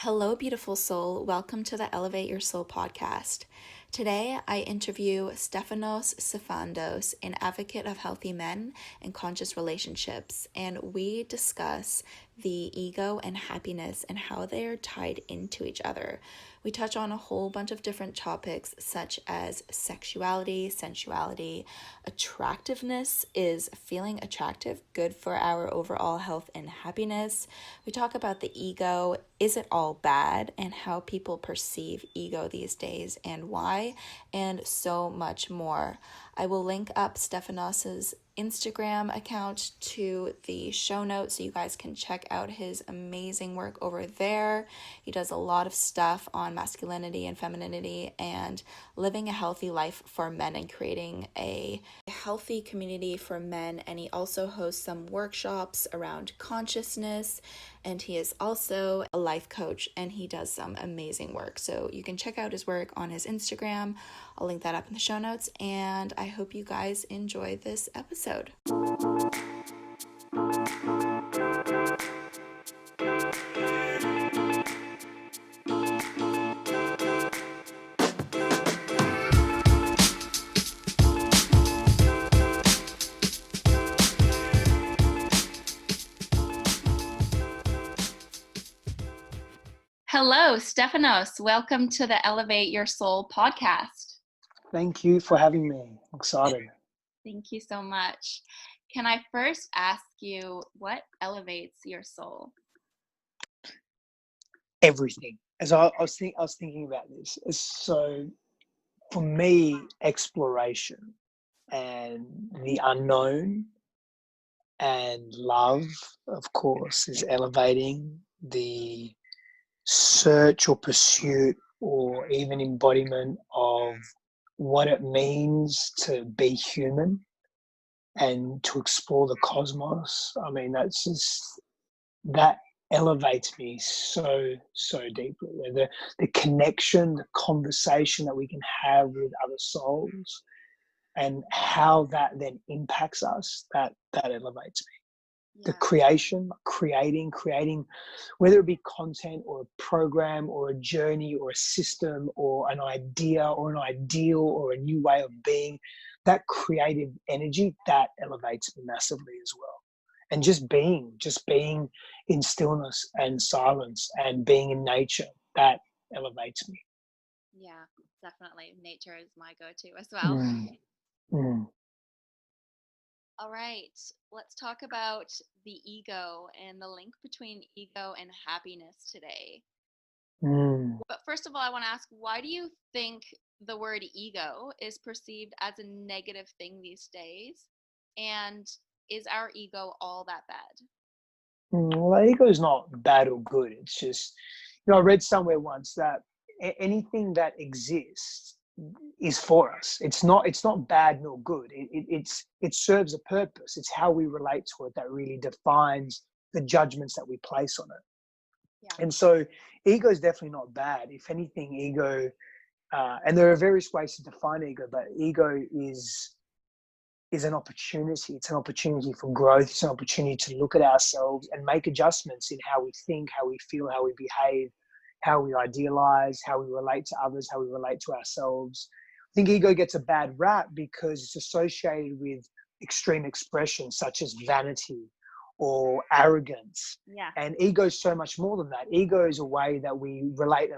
Hello, beautiful soul. Welcome to the Elevate Your Soul podcast. Today, I interview Stefanos Sifandos, an advocate of healthy men and conscious relationships, and we discuss the ego and happiness and how they are tied into each other. We touch on a whole bunch of different topics such as sexuality, sensuality, attractiveness. Is feeling attractive good for our overall health and happiness? We talk about the ego. Is it all bad? And how people perceive ego these days and why? And so much more. I will link up Stefanos's Instagram account to the show notes so you guys can check out his amazing work over there. He does a lot of stuff on masculinity and femininity and living a healthy life for men and creating a healthy community for men. And he also hosts some workshops around consciousness, and he is also a life coach and he does some amazing work. So you can check out his work on his Instagram. I'll link that up in the show notes, and I hope you guys enjoy this episode. Hello, Stefanos. Welcome to the Elevate Your Soul podcast. Thank you for having me. I'm excited. Thank you so much. Can I first ask you what elevates your soul? Everything. As I was thinking about this. So for me, exploration and the unknown and love, of course, is elevating. The search or pursuit or even embodiment of what it means to be human and to explore the cosmos. I mean, that elevates me so deeply. The connection, the conversation that we can have with other souls, and how that then impacts us. That elevates me. Yeah. The creating, whether it be content or a program or a journey or a system or an idea or an ideal or a new way of being, that creative energy, that elevates me massively as well. And just being in stillness and silence and being in nature, that elevates me. Yeah, definitely. Nature is my go-to as well. Mm. All right, let's talk about the ego and the link between ego and happiness today. But first of all, I want to ask, why do you think the word ego is perceived as a negative thing these days? And is our ego all that bad? Well, ego is not bad or good. It's just, I read somewhere once that anything that exists is for us. It's not bad nor good. It serves a purpose. It's how we relate to it that really defines the judgments that we place on it. Yeah. And so ego is definitely not bad. If anything, ego, and there are various ways to define ego, but ego is an opportunity. It's an opportunity for growth. It's an opportunity to look at ourselves and make adjustments in how we think, how we feel, how we behave, how we idealize, how we relate to others, how we relate to ourselves. I think ego gets a bad rap because it's associated with extreme expressions such as vanity or arrogance. Yeah. And ego is so much more than that. Ego is a way that we relate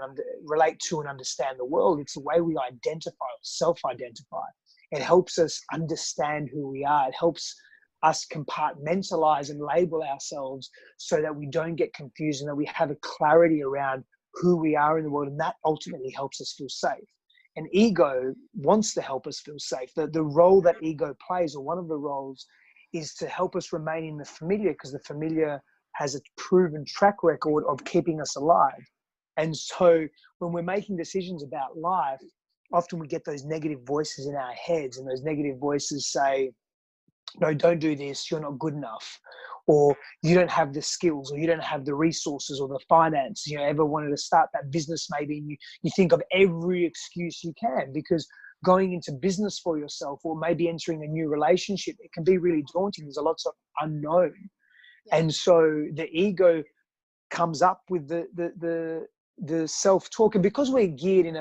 to and understand the world. It's a way we identify, self-identify. It helps us understand who we are. It helps us compartmentalize and label ourselves so that we don't get confused and that we have a clarity around who we are in the world. And that ultimately helps us feel safe. And ego wants to help us feel safe. The role that ego plays, or one of the roles, is to help us remain in the familiar, because the familiar has a proven track record of keeping us alive. And so when we're making decisions about life, often we get those negative voices in our heads, and those negative voices say, no, don't do this, you're not good enough, or you don't have the skills, or you don't have the resources or the finance, ever wanted to start that business maybe, and you think of every excuse you can, because going into business for yourself or maybe entering a new relationship, it can be really daunting. There's a lot of unknown. Yeah. And so the ego comes up with the self-talk. And because we're geared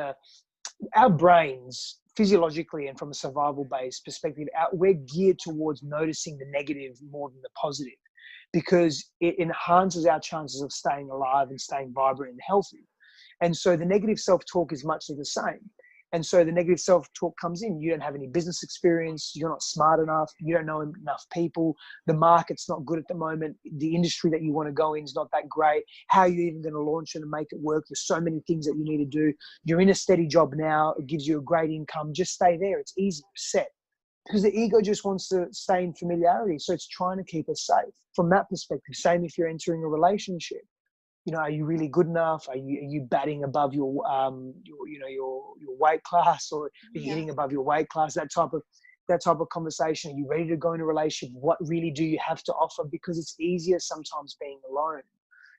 our brains physiologically and from a survival-based perspective, we're geared towards noticing the negative more than the positive, because it enhances our chances of staying alive and staying vibrant and healthy. And so the negative self-talk is much the same. And so the negative self-talk comes in. You don't have any business experience. You're not smart enough. You don't know enough people. The market's not good at the moment. The industry that you want to go in is not that great. How are you even going to launch it and make it work? There's so many things that you need to do. You're in a steady job now. It gives you a great income. Just stay there. It's easy, set. Because the ego just wants to stay in familiarity. So it's trying to keep us safe. From that perspective, same if you're entering a relationship. Are you really good enough? Are you batting above your weight class, or are you hitting above your weight class? That type of conversation. Are you ready to go in a relationship? What really do you have to offer? Because it's easier sometimes being alone,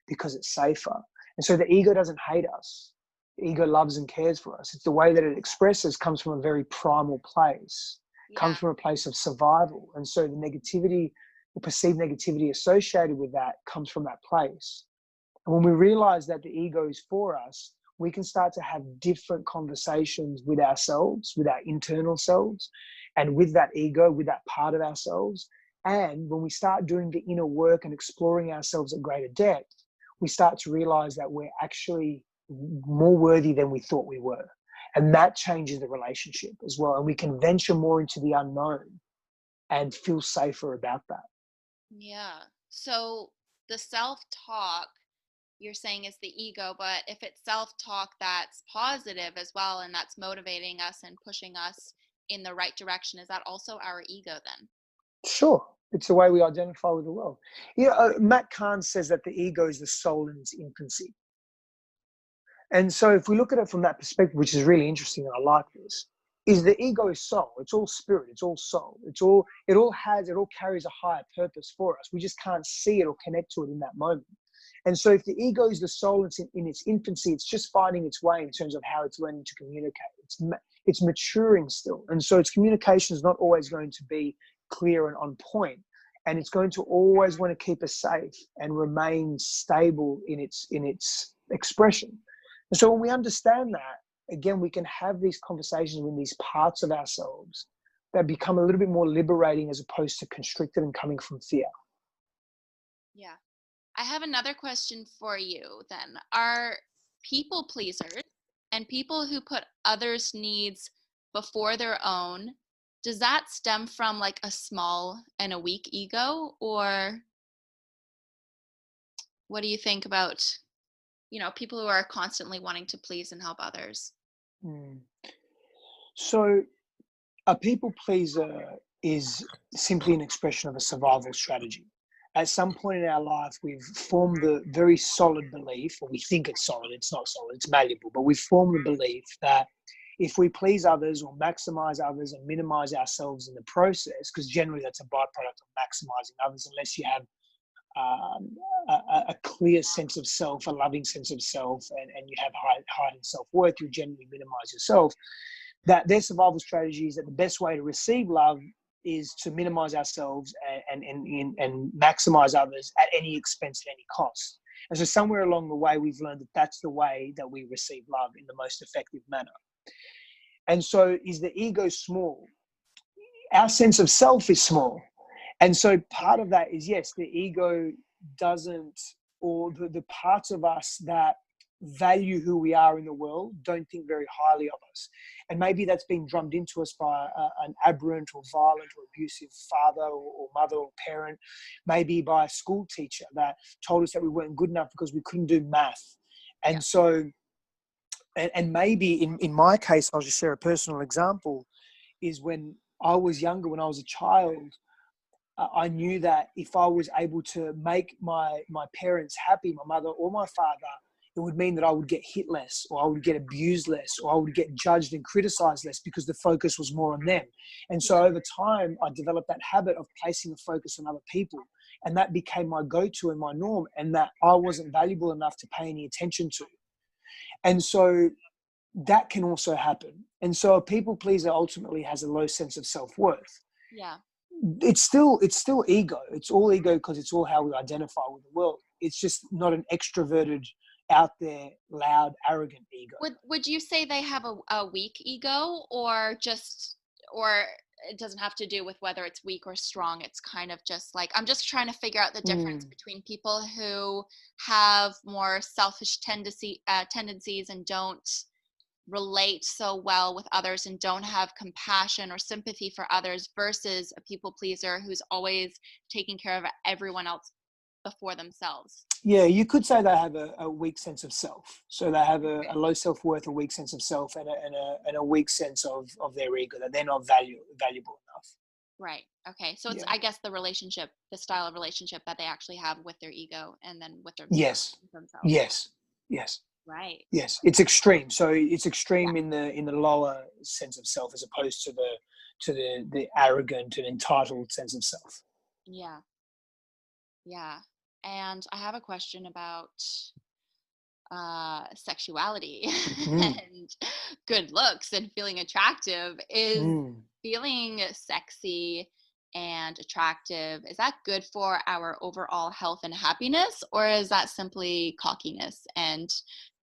because it's safer. And so the ego doesn't hate us. The ego loves and cares for us. It's the way that it expresses comes from a very primal place. Comes from a place of survival. And so the negativity, the perceived negativity associated with that comes from that place. And when we realize that the ego is for us, we can start to have different conversations with ourselves, with our internal selves, and with that ego, with that part of ourselves. And when we start doing the inner work and exploring ourselves at greater depth, we start to realize that we're actually more worthy than we thought we were. And that changes the relationship as well. And we can venture more into the unknown and feel safer about that. Yeah. So the self-talk, you're saying, is the ego, but if it's self-talk that's positive as well, and that's motivating us and pushing us in the right direction, is that also our ego then? Sure. It's the way we identify with the world. Matt Kahn says that the ego is the soul in its infancy. And so if we look at it from that perspective, which is really interesting, and I like this, is the ego is soul. It's all spirit. It's all soul. It all carries a higher purpose for us. We just can't see it or connect to it in that moment. And so if the ego is the soul in its infancy, it's just finding its way in terms of how it's learning to communicate. It's maturing still. And so its communication is not always going to be clear and on point. And it's going to always want to keep us safe and remain stable in its expression. And so when we understand that, again, we can have these conversations with these parts of ourselves that become a little bit more liberating as opposed to constricted and coming from fear. Yeah. I have another question for you then. Are people pleasers and people who put others' needs before their own, does that stem from like a small and a weak ego? Or what do you think about, people who are constantly wanting to please and help others? So a people pleaser is simply an expression of a survival strategy. At some point in our life, we've formed the very solid belief, or we think it's solid, it's not solid, it's malleable, but we've formed the belief that if we please others or maximize others and minimize ourselves in the process, because generally that's a byproduct of maximizing others, unless you have a clear sense of self, a loving sense of self, and you have heightened self-worth, you generally minimize yourself. That their survival strategy is that the best way to receive love is to minimize ourselves and maximize others at any expense, at any cost. And so somewhere along the way, we've learned that that's the way that we receive love in the most effective manner. And so is the ego small? Our sense of self is small. And so part of that is, yes, the ego doesn't, or the parts of us that value who we are in the world don't think very highly of us. And maybe that's been drummed into us by an aberrant or violent or abusive father or mother or parent, maybe by a school teacher that told us that we weren't good enough because we couldn't do math. And so, and maybe in my case, I'll just share a personal example, is when I was younger, when I was a child, I knew that if I was able to make my parents happy, my mother or my father, it would mean that I would get hit less, or I would get abused less, or I would get judged and criticized less, because the focus was more on them. And so over time, I developed that habit of placing the focus on other people. And that became my go-to and my norm, and that I wasn't valuable enough to pay any attention to. And so that can also happen. And so a people pleaser ultimately has a low sense of self-worth. Yeah. It's still ego. It's all ego because it's all how we identify with the world. It's just not an extroverted, out there, loud, arrogant ego. Would you say they have a weak ego, or it doesn't have to do with whether it's weak or strong? It's kind of just like, I'm just trying to figure out the difference between people who have more selfish tendencies and don't relate so well with others and don't have compassion or sympathy for others, versus a people pleaser who's always taking care of everyone else before themselves. Yeah, you could say they have a weak sense of self. So they have a low self-worth, a weak sense of self, and a weak sense of their ego, that they're not valuable enough. Right. Okay. So it's, Yeah. I guess, the style of relationship that they actually have with their ego and then with Yes. themselves. Yes. Yes. Right. Yes. It's extreme. So it's extreme Yeah. in the lower sense of self, as opposed to the arrogant and entitled sense of self. Yeah. Yeah. And I have a question about sexuality Mm. and good looks and feeling attractive. Is Mm. feeling sexy and attractive, is that good for our overall health and happiness, or is that simply cockiness and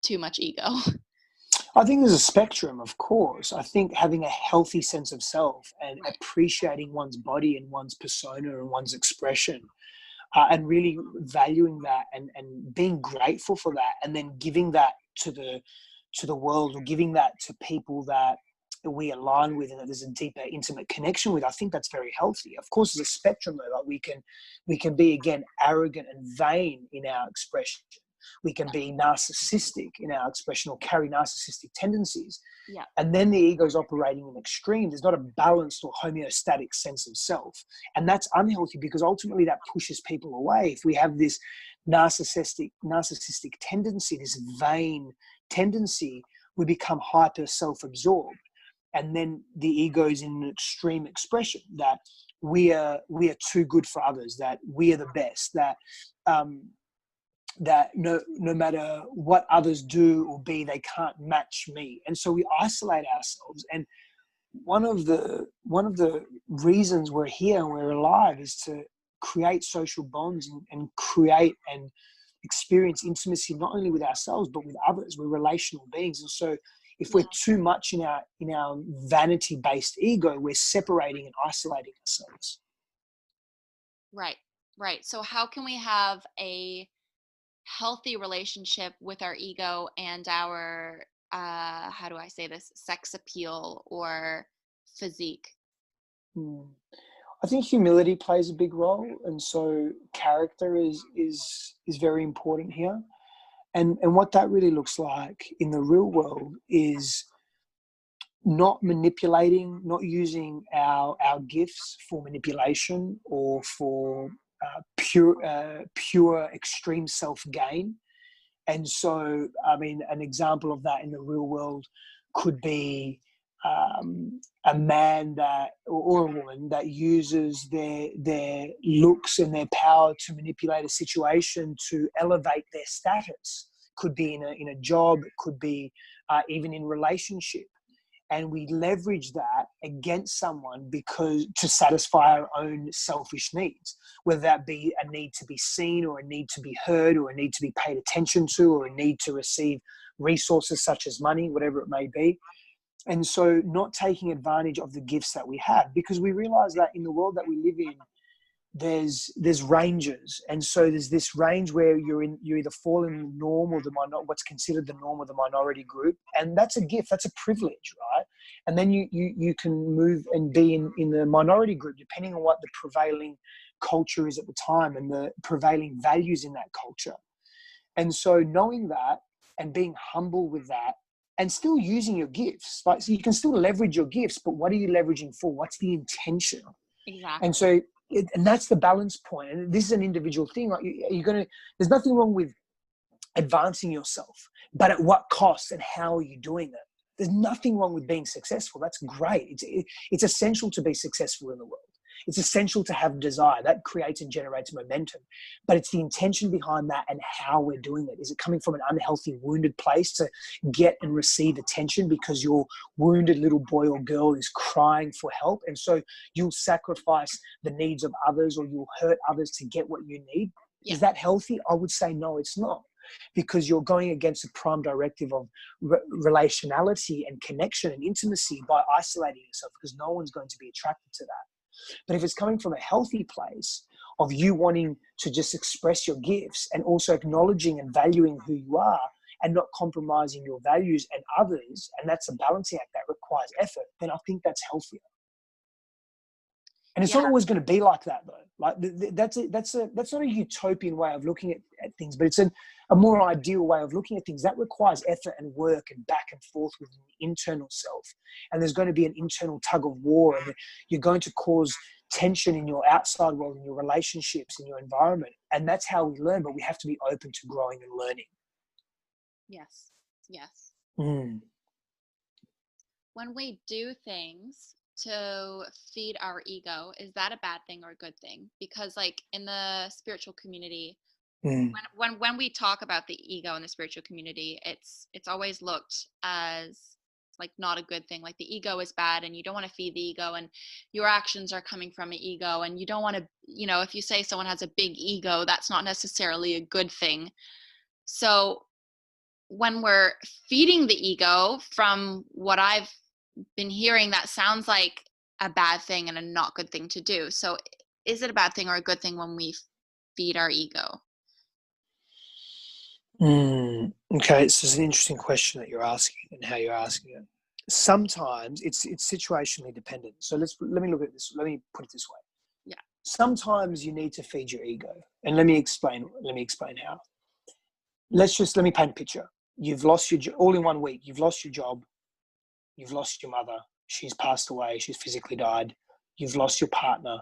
too much ego? I think there's a spectrum, of course. I think having a healthy sense of self and Right. appreciating one's body and one's persona and one's expression, and really valuing that, and being grateful for that, and then giving that to the world, or giving that to people that we align with and that there's a deeper, intimate connection with. I think that's very healthy. Of course, there's a spectrum though. Like we can be, again, arrogant and vain in our expression. We can be narcissistic in our expression, or carry narcissistic tendencies. Yeah. And then the ego is operating in extreme. There's not a balanced or homeostatic sense of self. And that's unhealthy, because ultimately that pushes people away. If we have this narcissistic tendency, this vain tendency, we become hyper self-absorbed. And then the ego is in an extreme expression, that we are too good for others, that we are the best, that no matter what others do or be, they can't match me. And so we isolate ourselves. And one of the reasons we're here and we're alive is to create social bonds, and create and experience intimacy, not only with ourselves but with others. We're relational beings. And so if we're too much in our vanity based ego, we're separating and isolating ourselves. Right. Right. So how can we have a healthy relationship with our ego and our how do I say this, sex appeal or physique? Hmm. I think humility plays a big role, and so character is very important here. And what that really looks like in the real world is not manipulating, not using our gifts for manipulation or for pure extreme self gain. And so, I mean, an example of that in the real world could be a man or a woman that uses their looks and their power to manipulate a situation to elevate their status. Could be in a job, it could be even in relationship. And we leverage that against someone because to satisfy our own selfish needs, whether that be a need to be seen, or a need to be heard, or a need to be paid attention to, or a need to receive resources such as money, whatever it may be. And so not taking advantage of the gifts that we have, because we realize that in the world that we live in, there's ranges. And so there's this range where you either fall in the norm or what's considered the norm, or the minority group. And that's a gift, that's a privilege, right? And then you can move and be in the minority group, depending on what the prevailing culture is at the time and the prevailing values in that culture. And so knowing that and being humble with that, and still using your gifts, like, so you can still leverage your gifts, but what are you leveraging for? What's the intention? Exactly. And so, and that's the balance point. And this is an individual thing. Like there's nothing wrong with advancing yourself, but at what cost and how are you doing it? There's nothing wrong with being successful. That's great. It's essential to be successful in the world. It's essential to have desire. That creates and generates momentum. But it's the intention behind that and how we're doing it. Is it coming from an unhealthy, wounded place to get and receive attention because your wounded little boy or girl is crying for help? And so you'll sacrifice the needs of others, or you'll hurt others to get what you need? Is Yeah. that healthy? I would say no, it's not, because you're going against the prime directive of relationality and connection and intimacy by isolating yourself, because no one's going to be attracted to that. But if it's coming from a healthy place of you wanting to just express your gifts and also acknowledging and valuing who you are and not compromising your values and others, and that's a balancing act that requires effort, then I think that's healthier. And it's Yeah. not always going to be like that, though. Like that's not a utopian way of looking at things, but it's a more ideal way of looking at things. That requires effort and work and back and forth with the internal self. And there's going to be an internal tug of war, and you're going to cause tension in your outside world, in your relationships, in your environment. And that's how we learn, but we have to be open to growing and learning. Yes. Yes. Mm. When we do things to feed our ego, is that a bad thing or a good thing? Because like in the spiritual community, Mm. when we talk about the ego in the spiritual community, it's always looked as like not a good thing. Like the ego is bad and you don't want to feed the ego, and your actions are coming from an ego, and you don't want to, if you say someone has a big ego, that's not necessarily a good thing. So when we're feeding the ego, from what I've been hearing, that sounds like a bad thing and a not good thing to do. So is it a bad thing or a good thing when we feed our ego? Okay, so it's an interesting question that you're asking and how you're asking it. Sometimes it's situationally dependent. So let me look at this. Let me put it this way. Yeah. Sometimes you need to feed your ego, and let me explain how. Let me paint a picture. You've lost all in 1 week. You've lost your job. You've lost your mother. She's passed away. She's physically died. You've lost your partner.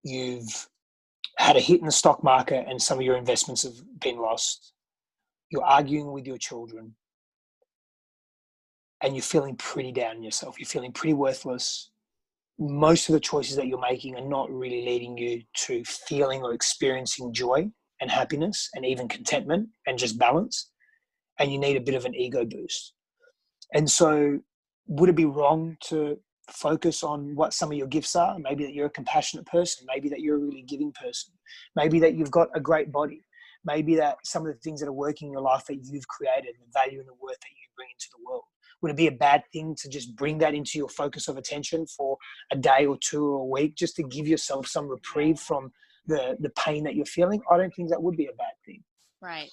You've had a hit in the stock market and some of your investments have been lost. You're arguing with your children and you're feeling pretty down on yourself. You're feeling pretty worthless. Most of the choices that you're making are not really leading you to feeling or experiencing joy and happiness and even contentment and just balance. And you need a bit of an ego boost. And so would it be wrong to focus on what some of your gifts are? Maybe that you're a compassionate person. Maybe that you're a really giving person. Maybe that you've got a great body. Maybe that some of the things that are working in your life that you've created, the value and the worth that you bring into the world. Would it be a bad thing to just bring that into your focus of attention for a day or two or a week, just to give yourself some reprieve from the pain that you're feeling? I don't think that would be a bad thing. Right.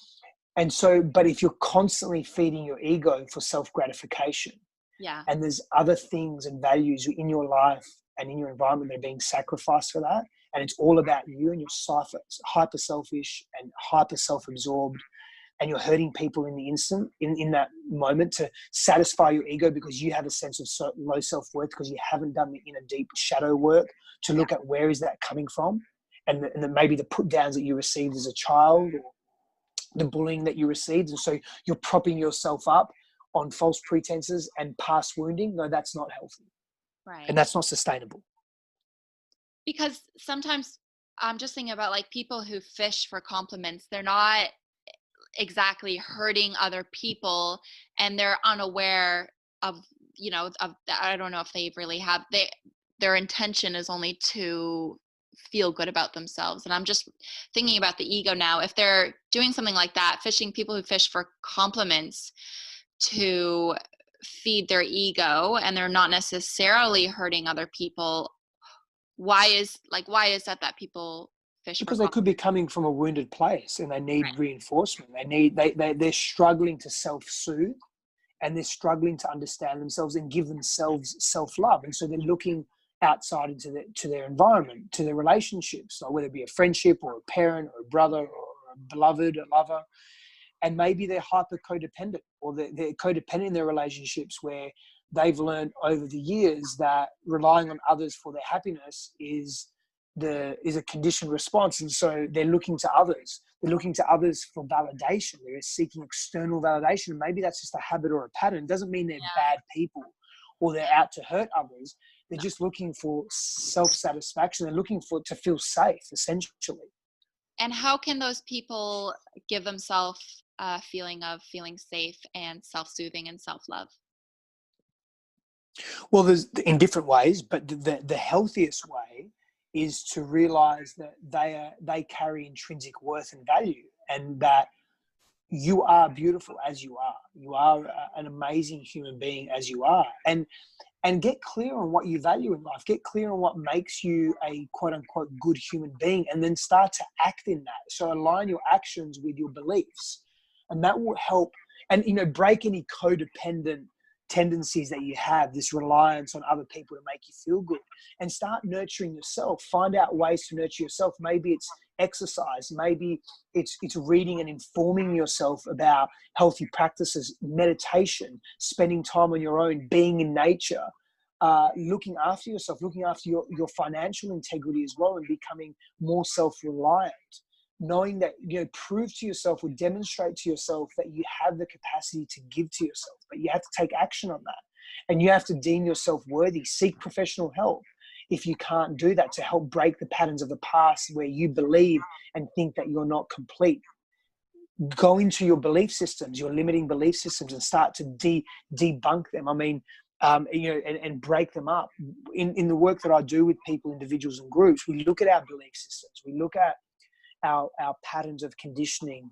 And so, but if you're constantly feeding your ego for self-gratification, Yeah. and there's other things and values in your life and in your environment that are being sacrificed for that, and it's all about you, and you're hyper selfish and hyper self-absorbed, and you're hurting people in the instant, in that moment, to satisfy your ego because you have a sense of low self-worth because you haven't done the inner deep shadow work to look at where is that coming from, and then maybe the put downs that you received as a child, or the bullying that you received. And so you're propping yourself up on false pretenses and past wounding. No, that's not healthy. Right. And that's not sustainable. Because sometimes I'm just thinking about like people who fish for compliments. They're not exactly hurting other people, and they're unaware of, I don't know if they really have, their intention is only to feel good about themselves. And I'm just thinking about the ego now. If they're doing something like that, people who fish for compliments to feed their ego, and they're not necessarily hurting other people, why is that people fish for Because they could be coming from a wounded place and they need reinforcement. They're struggling to self-soothe, and they're struggling to understand themselves and give themselves self-love. And so they're looking outside to their environment, to their relationships, like whether it be a friendship or a parent or a brother or a beloved, a lover. And maybe they're hyper codependent, or they're codependent in their relationships, where they've learned over the years that relying on others for their happiness is a conditioned response. And so they're looking to others. They're looking to others for validation. They're seeking external validation. Maybe that's just a habit or a pattern. It doesn't mean they're bad people or they're out to hurt others. They're just looking for self-satisfaction. They're looking to feel safe, essentially. And how can those people give themselves a feeling of feeling safe and self-soothing and self-love? Well, there's in different ways, but the healthiest way is to realize that they carry intrinsic worth and value, and that you are beautiful as you are. You are an amazing human being as you are. And get clear on what you value in life. Get clear on what makes you a quote unquote good human being, and then start to act in that. So align your actions with your beliefs, and that will help. And, break any codependent tendencies that you have, this reliance on other people to make you feel good, and start nurturing yourself. Find out ways to nurture yourself. Maybe it's exercise. Maybe it's reading and informing yourself about healthy practices, meditation, spending time on your own, being in nature, looking after yourself, looking after your financial integrity as well, and becoming more self-reliant. Knowing that, prove to yourself or demonstrate to yourself that you have the capacity to give to yourself, but you have to take action on that. And you have to deem yourself worthy. Seek professional help if you can't do that, to help break the patterns of the past where you believe and think that you're not complete. Go into your belief systems, your limiting belief systems, and start to debunk them. I mean, and break them up. In the work that I do with people, individuals and groups, we look at our belief systems. We look at our patterns of conditioning,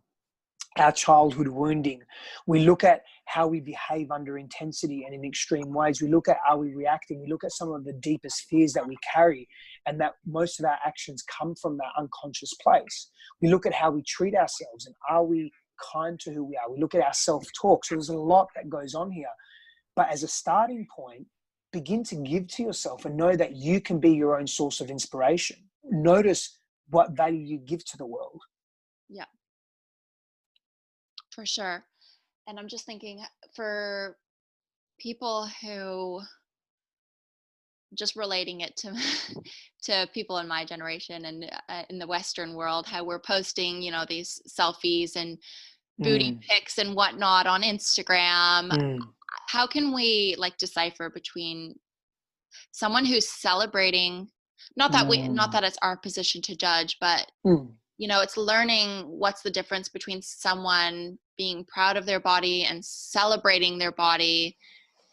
our childhood wounding. We look at how we behave under intensity and in extreme ways. We look at, are we reacting? We look at some of the deepest fears that we carry, and that most of our actions come from that unconscious place. We look at how we treat ourselves, and are we kind to who we are? We look at our self-talk. So there's a lot that goes on here. But as a starting point, begin to give to yourself and know that you can be your own source of inspiration. Notice what value you give to the world. Yeah, for sure. And I'm just thinking, for people who, just relating it to to people in my generation and in the Western world, how we're posting, these selfies and booty pics and whatnot on Instagram. How can we decipher between someone who's celebrating, not that it's our position to judge, but it's learning what's the difference between someone being proud of their body and celebrating their body,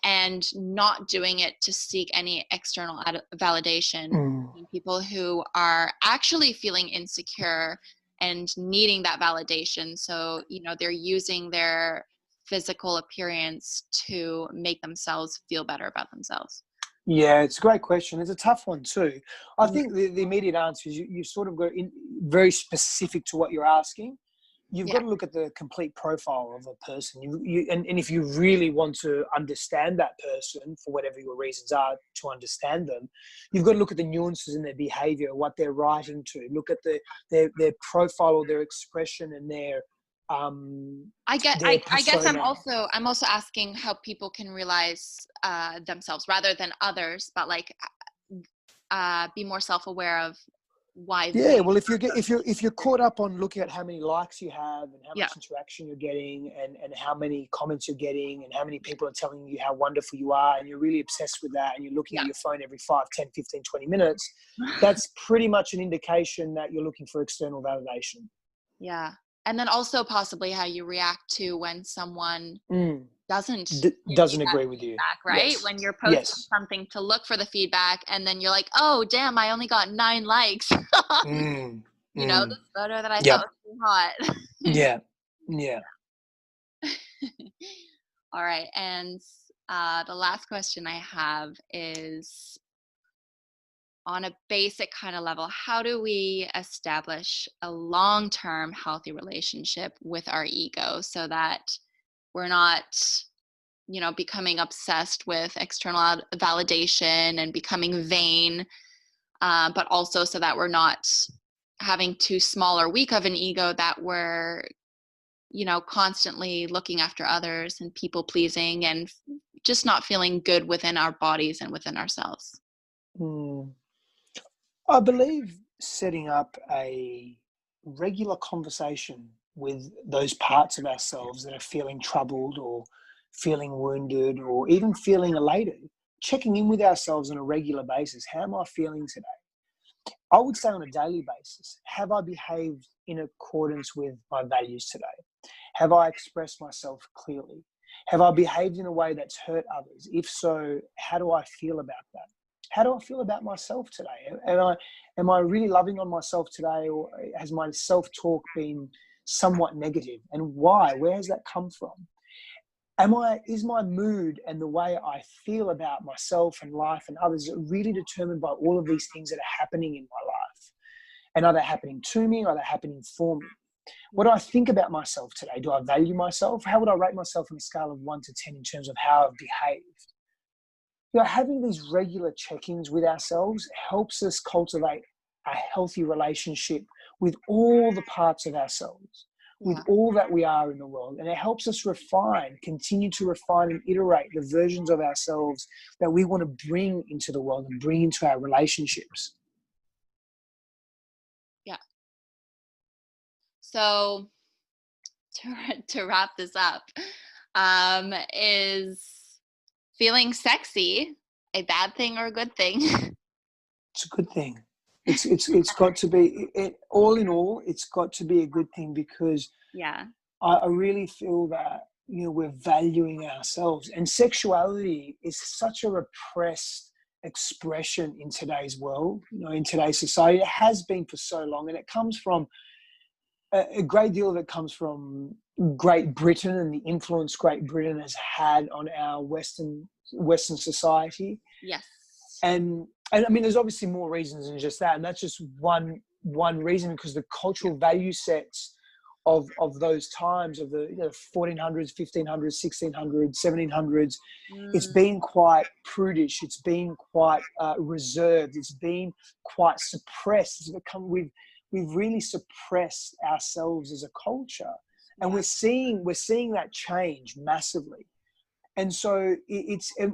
and not doing it to seek any external validation. People who are actually feeling insecure and needing that validation. So, they're using their physical appearance to make themselves feel better about themselves. Yeah, it's a great question. It's a tough one too. I think the immediate answer is you sort of go in very specific to what you're asking. You've got to look at the complete profile of a person. And if you really want to understand that person, for whatever your reasons are to understand them, you've got to look at the nuances in their behavior, what they're writing to. Look at their profile or their expression and their I guess I'm also asking how people can realize themselves rather than others, but be more self-aware of why. Yeah, well, if you're caught up on looking at how many likes you have and how much interaction you're getting, and how many comments you're getting, and how many people are telling you how wonderful you are, and you're really obsessed with that, and you're looking at your phone every 5, 10, 15, 20 minutes, that's pretty much an indication that you're looking for external validation. Yeah. And then also possibly how you react to when someone doesn't agree with you, right? Yes. When you're posting something to look for the feedback, and then you're like, oh damn, I only got 9 likes. This photo that I thought was too hot. Yeah. All right. And the last question I have is, on a basic kind of level, how do we establish a long-term healthy relationship with our ego so that we're not, becoming obsessed with external validation and becoming vain, but also so that we're not having too small or weak of an ego that we're, constantly looking after others and people pleasing and just not feeling good within our bodies and within ourselves? I believe setting up a regular conversation with those parts of ourselves that are feeling troubled or feeling wounded or even feeling elated, checking in with ourselves on a regular basis. How am I feeling today? I would say on a daily basis, have I behaved in accordance with my values today? Have I expressed myself clearly? Have I behaved in a way that's hurt others? If so, how do I feel about that? how do I feel about myself today? Am I really loving on myself today, or has my self-talk been somewhat negative? And why? Where has that come from? Is my mood and the way I feel about myself and life and others really determined by all of these things that are happening in my life? And are they happening to me? Are they happening for me? What do I think about myself today? Do I value myself? How would I rate myself on a scale of 1 to 10 in terms of how I've behaved? Having these regular check-ins with ourselves helps us cultivate a healthy relationship with all the parts of ourselves, with all that we are in the world. And it helps us continue to refine and iterate the versions of ourselves that we want to bring into the world and bring into our relationships. Yeah. So to wrap this up, is feeling sexy a bad thing or a good thing? It's a good thing. It's got to be, all in all, it's got to be a good thing, because I really feel that, we're valuing ourselves. And sexuality is such a repressed expression in today's world, in today's society. It has been for so long, and it comes from a great deal of it comes from Great Britain and the influence Great Britain has had on our Western society. Yes. And I mean, there's obviously more reasons than just that, and that's just one reason, because the cultural value sets of those times, of the 1400s, 1500s, 1600s, 1700s, it's been quite prudish. It's been quite reserved. It's been quite suppressed. We've really suppressed ourselves as a culture, and we're seeing that change massively. And so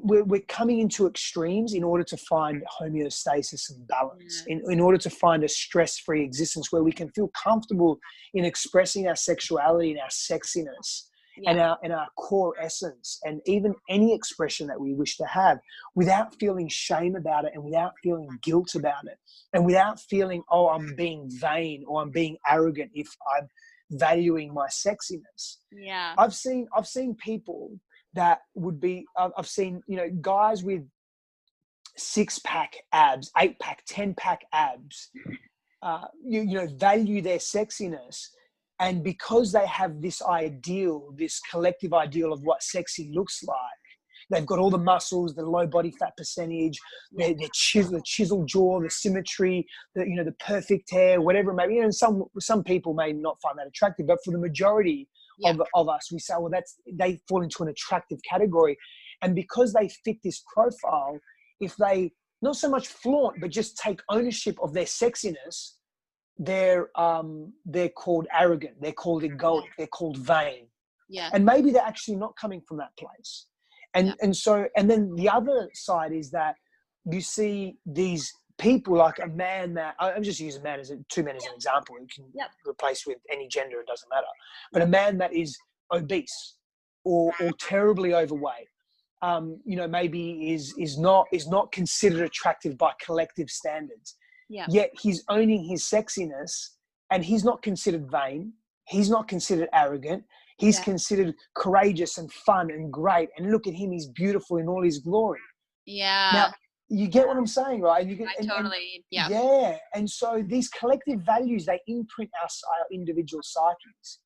we're coming into extremes in order to find homeostasis and balance, in order to find a stress-free existence where we can feel comfortable in expressing our sexuality and our sexiness and our core essence, and even any expression that we wish to have, without feeling shame about it, and without feeling guilt about it, and without feeling, oh, I'm being vain or I'm being arrogant if I'm valuing my sexiness. I've seen people that would be, I've seen, guys with 6-pack abs, 8-pack, 10-pack abs, value their sexiness. And because they have this ideal, this collective ideal of what sexy looks like, they've got all the muscles, the low body fat percentage, the chiseled jaw, the symmetry, the perfect hair, whatever it may be. And some people may not find that attractive, but for the majority of us, we say, well, they fall into an attractive category. And because they fit this profile, if they not so much flaunt, but just take ownership of their sexiness, they're called arrogant, they're called egoic, they're called vain. And maybe they're actually not coming from that place. And then the other side is that you see these people, like a man that, I'm just using two men as an example. You can replace with any gender, it doesn't matter. But a man that is obese or terribly overweight, maybe is not considered attractive by collective standards. Yet he's owning his sexiness, and he's not considered vain. He's not considered arrogant. He's considered courageous and fun and great. And look at him, he's beautiful in all his glory. Now, you get what I'm saying, right? And so these collective values, they imprint our individual psyches.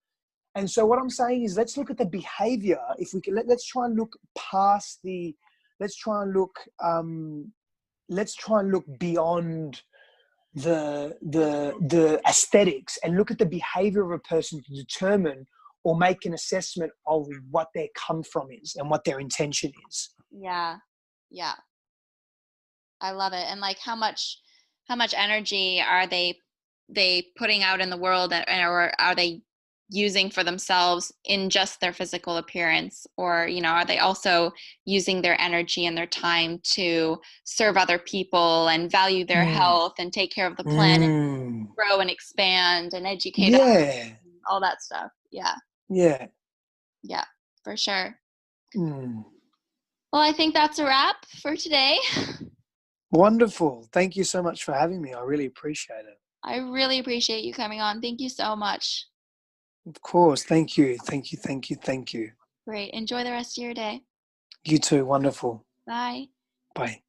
And so what I'm saying is, let's look at the behavior. If we can, let's try and look past let's try and look beyond the aesthetics, and look at the behavior of a person to determine or make an assessment of what their come from is and what their intention is. I love it. And like, how much energy are they putting out in the world, or are they using for themselves in just their physical appearance? Or, are they also using their energy and their time to serve other people and value their health and take care of the planet, and grow and expand and educate others, all that stuff? Yeah, for sure. Well, I think that's a wrap for today. Wonderful. Thank you so much for having me. I really appreciate it. I really appreciate you coming on. Thank you so much. Of course. Thank you. Thank you. Thank you. Thank you. Great. Enjoy the rest of your day. You too. Wonderful. Bye. Bye.